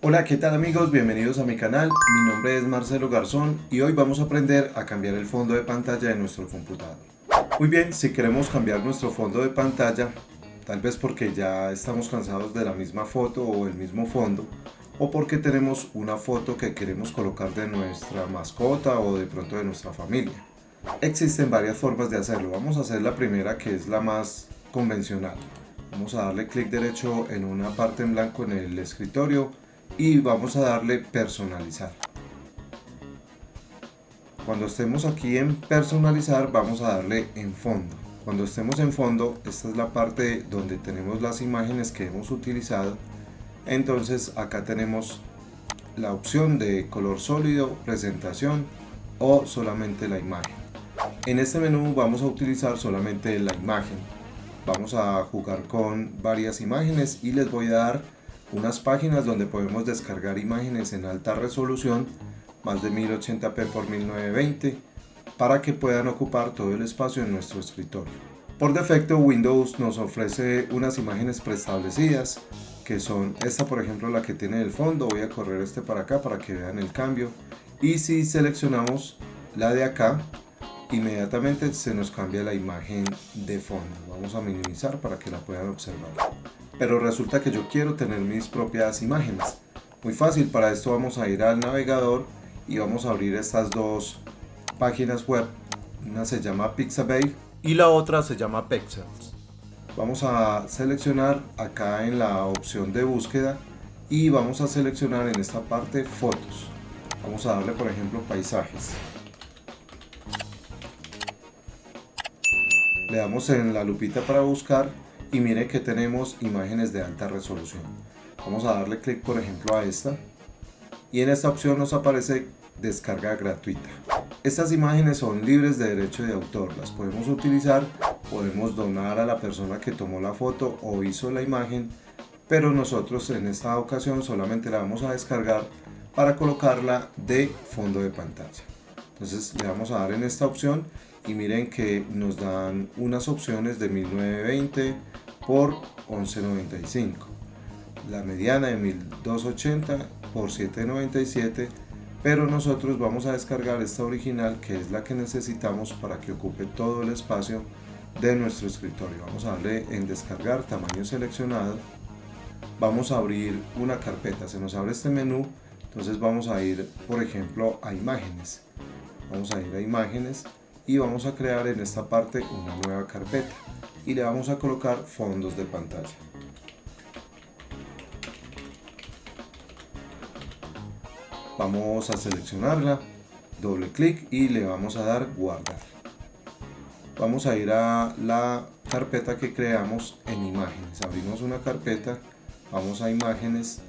Hola, ¿qué tal amigos? Bienvenidos a mi canal. Mi nombre es Marcelo Garzón y hoy vamos a aprender a cambiar el fondo de pantalla de nuestro computador. Muy bien, si queremos cambiar nuestro fondo de pantalla, tal vez porque ya estamos cansados de la misma foto o el mismo fondo, o porque tenemos una foto que queremos colocar de nuestra mascota o de pronto de nuestra familia. Existen varias formas de hacerlo. Vamos a hacer la primera, que es la más convencional. Vamos a darle clic derecho en una parte en blanco en el escritorio y vamos a darle personalizar. Cuando estemos aquí en personalizar, vamos a darle en fondo. Cuando estemos en fondo, esta es la parte donde tenemos las imágenes que hemos utilizado. Entonces acá tenemos la opción de color sólido, presentación o solamente la imagen. En este menú vamos a utilizar solamente la imagen. Vamos a jugar con varias imágenes y les voy a dar unas páginas donde podemos descargar imágenes en alta resolución, más de 1080p x 1920, para que puedan ocupar todo el espacio en nuestro escritorio. Por defecto Windows nos ofrece unas imágenes preestablecidas, que son esta, por ejemplo, la que tiene el fondo. Voy a correr este para acá para que vean el cambio, y si seleccionamos la de acá, inmediatamente se nos cambia la imagen de fondo. Vamos a minimizar para que la puedan observar. Pero resulta que yo quiero tener mis propias imágenes. Muy fácil, para esto vamos a ir al navegador y vamos a abrir estas dos páginas web. Una se llama Pixabay y la otra se llama Pexels. Vamos a seleccionar acá en la opción de búsqueda y vamos a seleccionar en esta parte fotos. Vamos a darle, por ejemplo, paisajes. Le damos en la lupita para buscar y mire que tenemos imágenes de alta resolución. Vamos a darle clic, por ejemplo, a esta, y en esta opción nos aparece descarga gratuita. Estas imágenes son libres de derecho de autor, las podemos utilizar, podemos donar a la persona que tomó la foto o hizo la imagen, pero nosotros en esta ocasión solamente la vamos a descargar para colocarla de fondo de pantalla. Entonces le vamos a dar en esta opción y miren que nos dan unas opciones de 1920 por 1195, la mediana de 1280 por 797, pero nosotros vamos a descargar esta original, que es la que necesitamos para que ocupe todo el espacio de nuestro escritorio. Vamos a darle en descargar, tamaño seleccionado. Vamos a abrir una carpeta, se nos abre este menú. Entonces vamos a ir, por ejemplo, a imágenes. Vamos a ir a imágenes y vamos a crear en esta parte una nueva carpeta y le vamos a colocar fondos de pantalla. Vamos a seleccionarla, doble clic y le vamos a dar guardar. Vamos a ir a la carpeta que creamos en imágenes. Abrimos una carpeta, vamos a imágenes,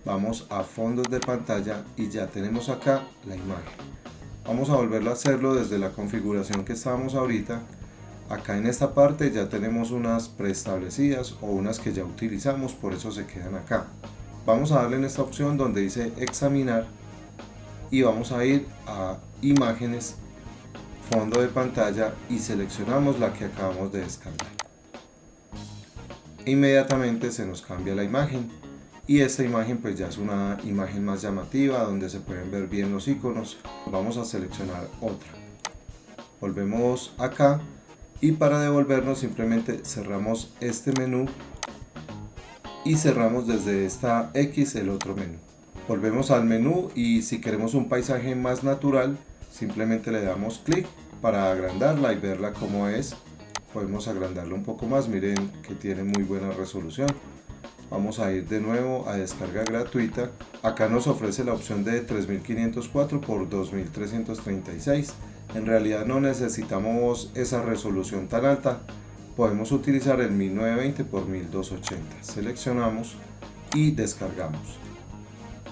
vamos a fondos de pantalla y ya tenemos acá la imagen. Vamos a volverlo a hacerlo desde la configuración que estábamos ahorita. Acá en esta parte ya tenemos unas preestablecidas o unas que ya utilizamos, por eso se quedan acá. Vamos a darle en esta opción donde dice examinar y vamos a ir a imágenes, fondo de pantalla y seleccionamos la que acabamos de descargar. Inmediatamente se nos cambia la imagen y esta imagen pues ya es una imagen más llamativa donde se pueden ver bien los iconos. Vamos a seleccionar otra, volvemos acá y para devolvernos simplemente cerramos este menú y cerramos desde esta X el otro menú. Volvemos al menú y si queremos un paisaje más natural simplemente le damos clic para agrandarla y verla como es. Podemos agrandarla un poco más, miren que tiene muy buena resolución. Vamos a ir de nuevo a descarga gratuita. Acá nos ofrece la opción de 3504 por 2336. En realidad no necesitamos esa resolución tan alta. Podemos utilizar el 1920 por 1280. Seleccionamos y descargamos.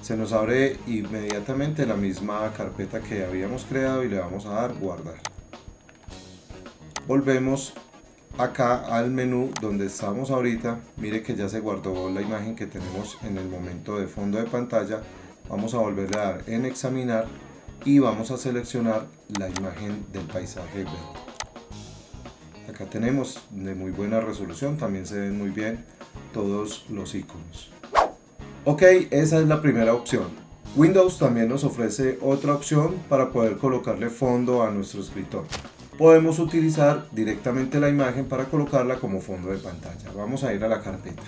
Se nos abre inmediatamente la misma carpeta que habíamos creado y le vamos a dar guardar. Volvemos acá al menú donde estamos ahorita. Mire que ya se guardó la imagen que tenemos en el momento de fondo de pantalla. Vamos a volverle a dar en examinar y vamos a seleccionar la imagen del paisaje verde. Acá tenemos de muy buena resolución, también se ven muy bien todos los iconos. Ok, esa es la primera opción. Windows también nos ofrece otra opción para poder colocarle fondo a nuestro escritorio. Podemos utilizar directamente la imagen para colocarla como fondo de pantalla. Vamos a ir a la carpeta.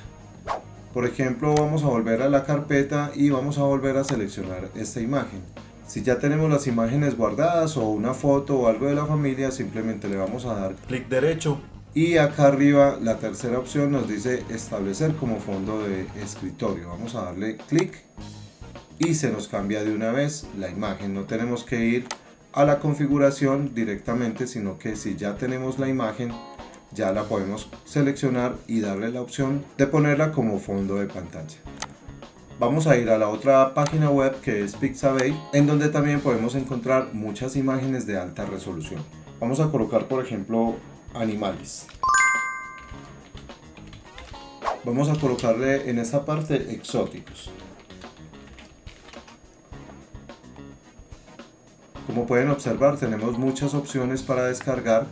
Por ejemplo, vamos a volver a la carpeta y vamos a volver a seleccionar esta imagen. Si ya tenemos las imágenes guardadas o una foto o algo de la familia, simplemente le vamos a dar clic derecho y acá arriba la tercera opción nos dice establecer como fondo de escritorio. Vamos a darle clic y se nos cambia de una vez la imagen. No tenemos que ir a la configuración directamente, sino que si ya tenemos la imagen, ya la podemos seleccionar y darle la opción de ponerla como fondo de pantalla. Vamos a ir a la otra página web que es Pixabay, en donde también podemos encontrar muchas imágenes de alta resolución. Vamos a colocar, por ejemplo, animales. Vamos a colocarle en esta parte exóticos. Como pueden observar, tenemos muchas opciones para descargar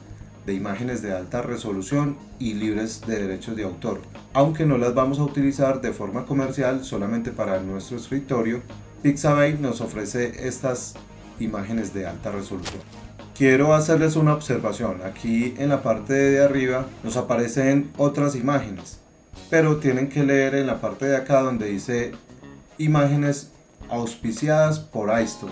de imágenes de alta resolución y libres de derechos de autor. Aunque no las vamos a utilizar de forma comercial, solamente para nuestro escritorio, Pixabay nos ofrece estas imágenes de alta resolución. Quiero hacerles una observación. Aquí en la parte de arriba nos aparecen otras imágenes, pero tienen que leer en la parte de acá donde dice imágenes auspiciadas por iStock.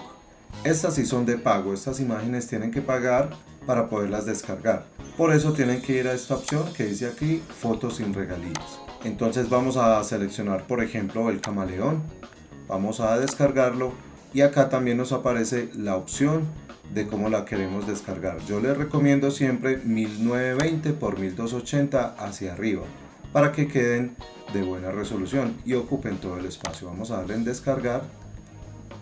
Estas sí son de pago, estas imágenes tienen que pagar para poderlas descargar. Por eso tienen que ir a esta opción que dice aquí fotos sin regalías. Entonces vamos a seleccionar, por ejemplo, el camaleón. Vamos a descargarlo y acá también nos aparece la opción de cómo la queremos descargar. Yo les recomiendo siempre 1920 x 1280 hacia arriba para que queden de buena resolución y ocupen todo el espacio. Vamos a darle en descargar.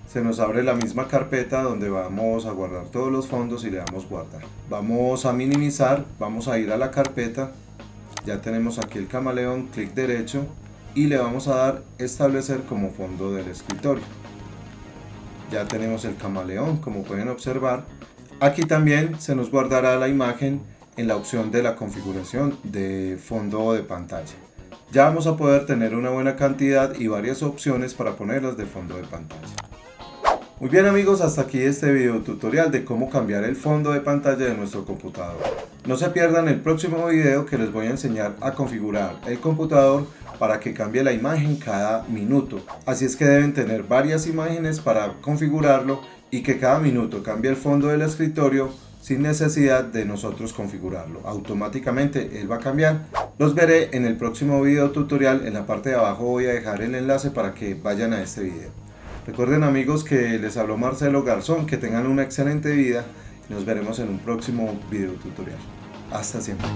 Se nos abre la misma carpeta donde vamos a guardar todos los fondos y le damos guardar. Vamos a minimizar, vamos a ir a la carpeta, ya tenemos aquí el camaleón, clic derecho y le vamos a dar establecer como fondo del escritorio. Ya tenemos el camaleón, como pueden observar. Aquí también se nos guardará la imagen en la opción de la configuración de fondo de pantalla. Ya vamos a poder tener una buena cantidad y varias opciones para ponerlas de fondo de pantalla. Muy bien amigos, hasta aquí este video tutorial de cómo cambiar el fondo de pantalla de nuestro computador. No se pierdan el próximo video que les voy a enseñar a configurar el computador para que cambie la imagen cada minuto. Así es que deben tener varias imágenes para configurarlo y que cada minuto cambie el fondo del escritorio sin necesidad de nosotros configurarlo. Automáticamente él va a cambiar. Los veré en el próximo video tutorial. En la parte de abajo voy a dejar el enlace para que vayan a este video. Recuerden amigos que les habló Marcelo Garzón, que tengan una excelente vida y nos veremos en un próximo video tutorial. Hasta siempre.